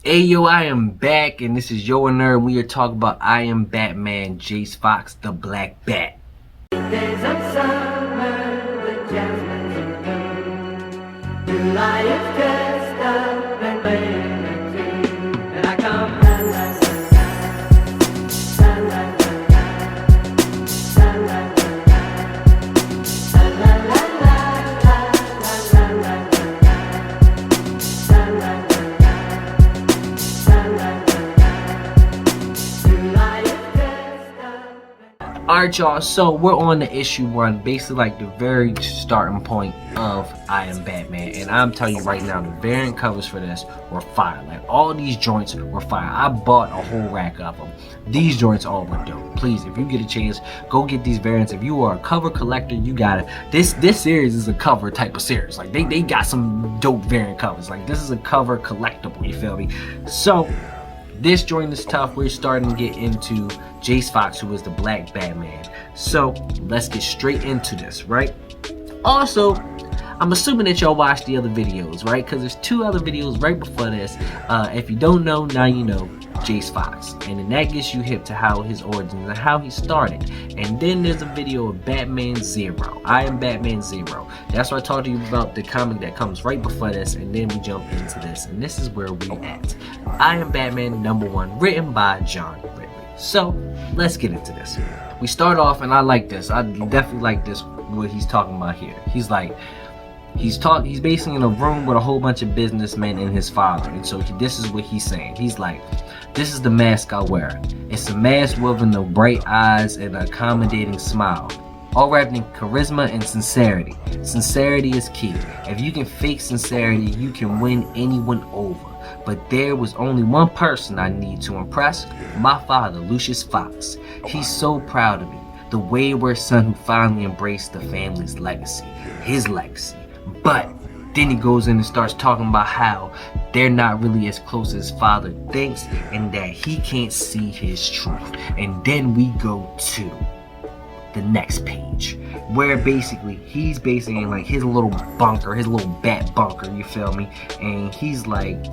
Hey yo, I am back, and this is Yo and Nerd, and we are talking about I Am Batman, Jace Fox, the Black Bat. Days of summer, the jasmine's in bloom. July is dressed up and playing a tune. And I come la la la la, la la la la, la la la la, la la la la, la la la la, July is dressed up. Alright y'all, so we're on the issue one, basically like the very starting point of I Am Batman, and I'm telling you right now, the variant covers for this were fire. Like all these joints were fire. I bought a whole rack of them. These joints all were dope. Please, if you get a chance, go get these variants. If you are a cover collector, you got it. This series is a cover type of series. Like they got some dope variant covers. Like this is a cover collectible, you feel me? So this joint is tough. We're starting to get into Jace Fox, who is the Black Batman. So let's get straight into this, right? Also, I'm assuming that y'all watched the other videos, right? Because there's two other videos right before this. If you don't know, now you know. Jace Fox, and then that gets you hip to how his origins and how he started. And then there's a video of Batman Zero. I Am Batman Zero. That's what I talked to you about, the comic that comes right before this, and then we jump into this, and this is where we at. I Am Batman #1, written by John Ridley. So let's get into this. We start off, and I like this. I definitely like this. What he's talking about here. He's like, he's basically in a room with a whole bunch of businessmen and his father, and so this is what he's saying. He's like, this is the mask I wear. It's a mask with the bright eyes and an accommodating smile, all wrapped in charisma and sincerity. Sincerity is key. If you can fake sincerity, you can win anyone over. But there was only one person I need to impress, my father, Lucius Fox. He's so proud of me, the wayward son who finally embraced the family's legacy, his legacy. But then he goes in and starts talking about how they're not really as close as his father thinks, and that he can't see his truth. And then we go to the next page, where basically he's basically in like his little bunker, his little bat bunker, you feel me? And he's like,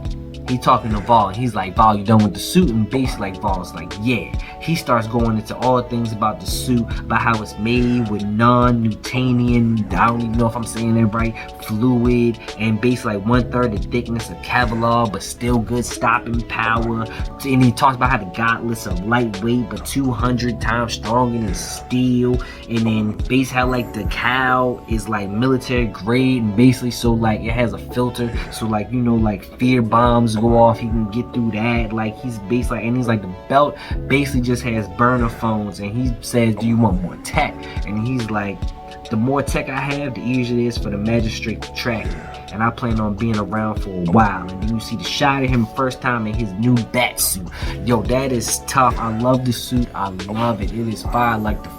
he talking to Vol, and he's like, Vol, you done with the suit? And basically like Vol's like, yeah. He starts going into all things about the suit, about how it's made with non-Newtonian, I don't even know if I'm saying that right, fluid, and basically like 1/3 the thickness of Kevlar, but still good stopping power. And he talks about how the gauntlets are lightweight, but 200 times stronger than steel. And then basically how like the cowl is like military grade, and basically so like it has a filter, so like, you know, like fear bombs go off, he can get through that. Like he's basically, and he's like, the belt basically just has burner phones, and he says, do you want more tech? And he's like, the more tech I have, the easier it is for the magistrate to track me, and I plan on being around for a while. And then you see the shot of him first time in his new bat suit. Yo, that is tough. I love the suit. I love it. It is fire. Like the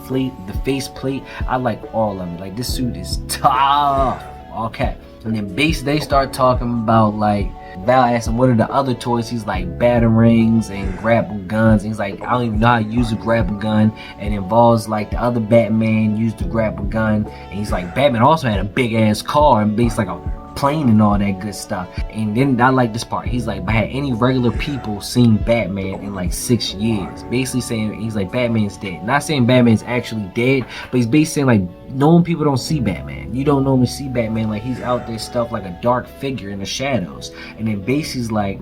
face plate, I like all of it. Like this suit is tough. Okay. And then they start talking about like, Val asked him what are the other toys. He's like batarangs and grapple guns. And he's like, I don't even know how to use a grapple gun. And involves like the other Batman used the grapple gun. And he's like, Batman also had a big ass car and basically like a plane and all that good stuff. And then I like this part. He's like, but had any regular people seen Batman in like 6 years? Basically saying, he's like, Batman's dead. Not saying Batman's actually dead, but he's basically saying like, knowing people don't see Batman. You don't normally see Batman, like he's out there stuff like a dark figure in the shadows. And then basically like,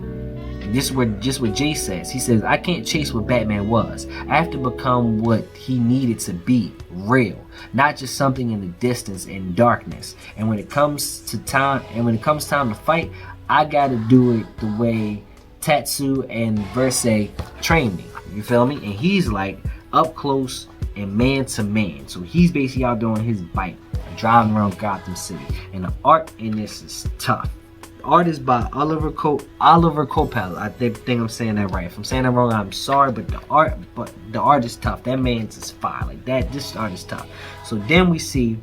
this is what Jay says. He says, I can't chase what Batman was. I have to become what he needed to be, real, not just something in the distance in darkness. And when it comes time to fight, I gotta do it the way Tatsu and Verse trained me. You feel me? And he's like up close and man to man. So he's basically out there on his bike, driving around Gotham City. And the art in this is tough. Art is by Oliver Coppel. I think I'm saying that right. If I'm saying that wrong, I'm sorry, but the art is tough. That man's is fire. Like that, this art is tough. So then we see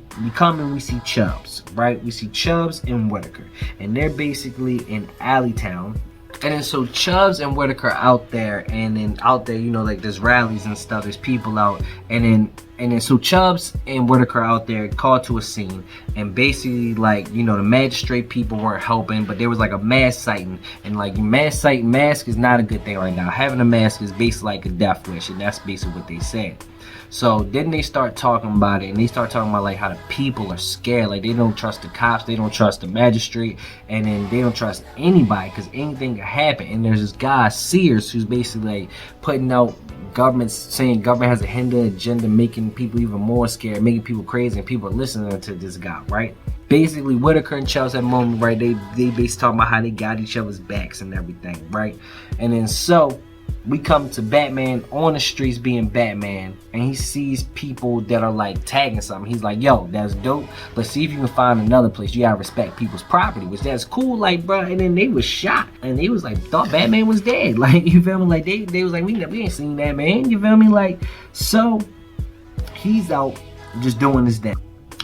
Chubbs, right? We see Chubbs and Whitaker, and they're basically in Alleytown. And then so Chubbs and Whitaker out there, and then out there, you know, like there's rallies and stuff, there's people out, and then And then so Chubbs and Whitaker out there called to a scene, and basically like, you know, the magistrate people weren't helping, but there was like a mass sighting, and like mask is not a good thing right now. Having a mask is basically like a death wish, and that's basically what they said. So then they start talking about it, and they start talking about like how the people are scared, like they don't trust the cops, they don't trust the magistrate, and then they don't trust anybody because anything can happen. And there's this guy Sears who's basically like putting out government's saying government has a hidden agenda, making people even more scared, making people crazy, and people are listening to this guy, right? Basically, Whitaker and Chelsea at the moment, right? They basically talking about how they got each other's backs and everything, right? And then so we come to Batman on the streets being Batman, and he sees people that are like tagging something. He's like, yo, that's dope, but see if you can find another place. You gotta respect people's property, which that's cool, like, bro. And then they was shocked, and they was like, thought Batman was dead. Like, you feel me? Like, they was like, we ain't seen that, man. You feel me? Like, so he's out just doing his thing.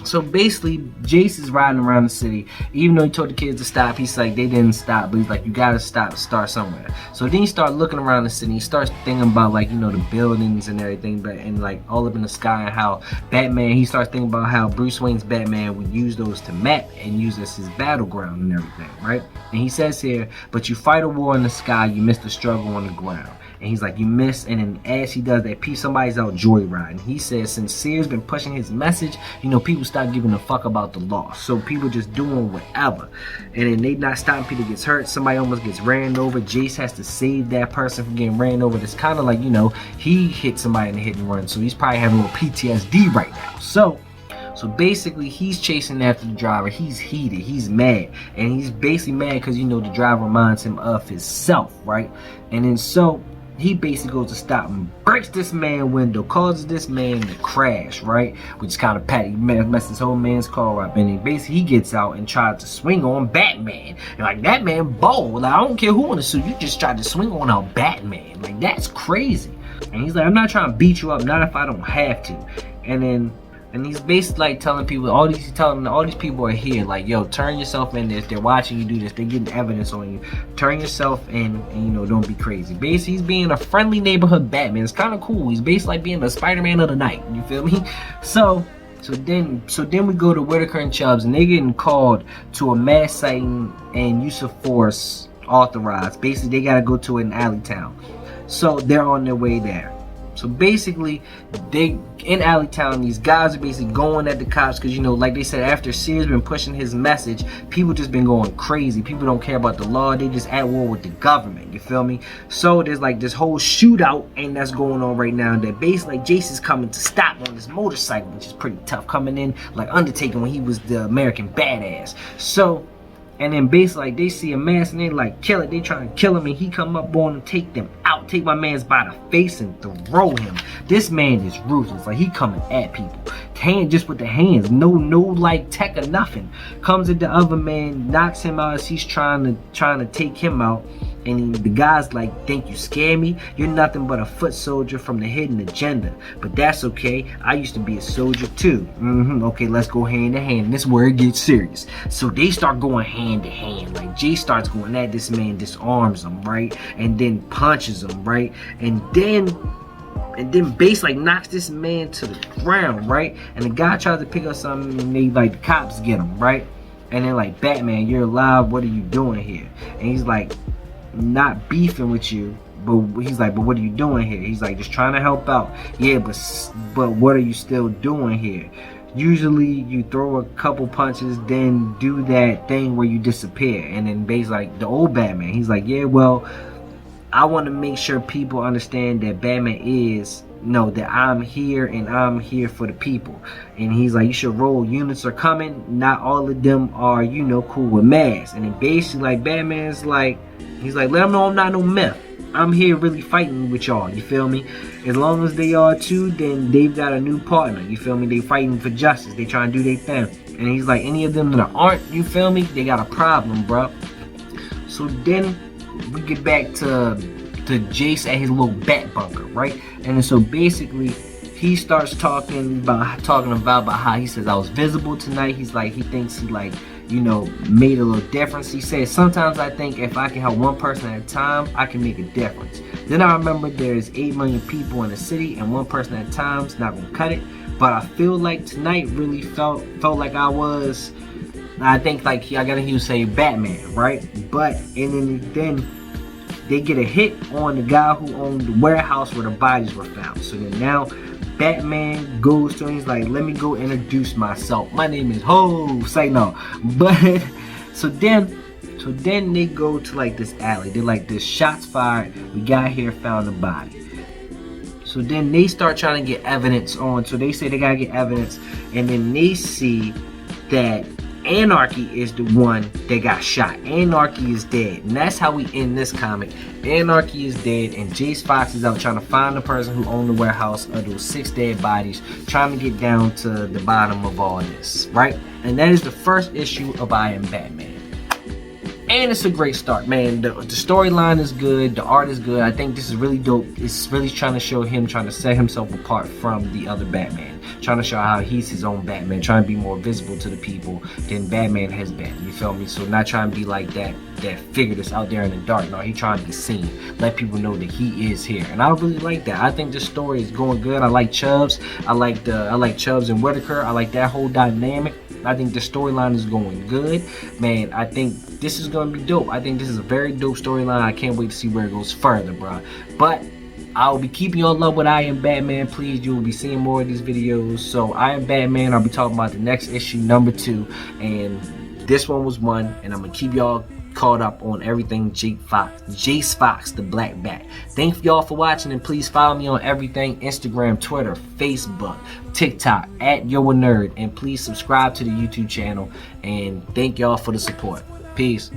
So basically, Jace is riding around the city. Even though he told the kids to stop, he's like, they didn't stop. But he's like, you gotta stop, start somewhere. So then he starts looking around the city. He starts thinking about, like, you know, the buildings and everything, but and like all up in the sky, and how Batman. He starts thinking about how Bruce Wayne's Batman would use those to map and use as his battleground and everything, right? And he says here, but you fight a war in the sky, you miss the struggle on the ground. And he's like, you miss, and then as he does that piece, somebody's out joyriding. He says, since Sears been pushing his message, you know, people stop giving a fuck about the law. So people just doing whatever. And then they not stopping, people gets hurt. Somebody almost gets ran over. Jace has to save that person from getting ran over. It's kind of like, you know, he hit somebody in the hit and run. So he's probably having a little PTSD right now. So basically, he's chasing after the driver. He's heated. He's mad. And he's basically mad because, you know, the driver reminds him of himself, right? And then so he basically goes to stop and breaks this man's window, causes this man to crash, right? Which is kind of petty. He messed his whole man's car up. And then basically he gets out and tries to swing on Batman. And like, that man bold. Like, I don't care who in the suit. You just tried to swing on a Batman. Like, that's crazy. And he's like, I'm not trying to beat you up, not if I don't have to. And he's basically like telling people, all these people are here, like, yo, turn yourself in. If they're watching you do this, they're getting evidence on you. Turn yourself in, and you know, don't be crazy. Basically, he's being a friendly neighborhood Batman. It's kind of cool. He's basically like being the Spider-Man of the night. You feel me? So then we go to Whitaker and Chubbs, and they getting called to a mass sighting and use of force authorized. Basically, they gotta go to an alley town. So they're on their way there. So basically, they in Alleytown, these guys are basically going at the cops because, you know, like they said, after Sears been pushing his message, people just been going crazy. People don't care about the law. They just at war with the government. You feel me? So there's like this whole shootout, and that's going on right now. That basically, like, Jace is coming to stop on this motorcycle, which is pretty tough, coming in like Undertaker when he was the American badass. So. And then basically, like, they see a mask and they like kill it. They trying to kill him, and he come up on and take them out. Take my man's by the face and throw him. This man is ruthless. Like, he coming at people. Hand just with the hands. No like tech or nothing. Comes at the other man, knocks him out as he's trying to take him out. And the guy's like, think you scare me? You're nothing but a foot soldier from the hidden agenda. But that's okay. I used to be a soldier too. Okay, let's go hand to hand. This is where it gets serious. So they start going hand to hand. Like, Jay starts going at this man, disarms him, right? And then punches him, right? And then Base like knocks this man to the ground, right? And the guy tries to pick up something, and they like, the cops get him, right? And they're like, Batman, you're alive. What are you doing here? And he's like, not beefing with you, but he's like, but what are you doing here? He's like, just trying to help out. Yeah, but what are you still doing here? Usually you throw a couple punches, then do that thing where you disappear. And then Bane's like, the old Batman, he's like, yeah, well, I want to make sure people understand that Batman is, that I'm here, and I'm here for the people. And he's like, you should roll. Units are coming. Not all of them are, cool with masks. And then basically, like, Batman's like, he's like, let them know I'm not no myth. I'm here really fighting with y'all. You feel me? As long as they are too, then they've got a new partner. You feel me? They fighting for justice. They trying to do their thing. And he's like, any of them that aren't, you feel me? They got a problem, bro. So then we get back to Jace at his little bat bunker, right? And then so basically he starts talking about how he says, I was visible tonight. He's like, he thinks he like, you know, made a little difference. He said, sometimes I think if I can help one person at a time, I can make a difference. Then I remember there's 8 million people in the city and one person at a time is not gonna cut it. But I feel like tonight really felt like I was, I think like I gotta hear you say Batman, right? But and then they get a hit on the guy who owned the warehouse where the bodies were found. So then now Batman goes to him, he's like, let me go introduce myself. My name is Ho. Say no. But so then they go to like this alley. They're like, this shots fired. The guy here found the body. So then they start trying to get evidence on. So they say they gotta get evidence, and then they see that Anarchy is the one that got shot. Anarchy is dead, and that's how we end this comic. Anarchy is dead, and Jace Fox is out trying to find the person who owned the warehouse of those 6 dead bodies, trying to get down to the bottom of all this, right? And that is the first issue of I Am Batman. And it's a great start, man. The storyline is good. The art is good. I think this is really dope. It's really trying to show him trying to set himself apart from the other Batman. Trying to show how he's his own Batman. Trying to be more visible to the people than Batman has been. You feel me? So not trying to be like that figure that's out there in the dark. No, he trying to be seen. Let people know that he is here. And I really like that. I think this story is going good. I like Chubbs. I like Chubbs and Whitaker. I like that whole dynamic. I think the storyline is going good. Man, I think this is going to be dope. I think this is a very dope storyline. I can't wait to see where it goes further, bro. But I will be keeping you in love with I Am Batman. Please, you will be seeing more of these videos. So I Am Batman. I'll be talking about the next issue, number 2. And this one was 1. And I'm going to keep y'all caught up on everything Jace Fox, the Black Bat. Thank y'all for watching, and please follow me on everything: Instagram, Twitter, Facebook, TikTok, @YoANerd, and please subscribe to the YouTube channel. And thank y'all for the support. Peace.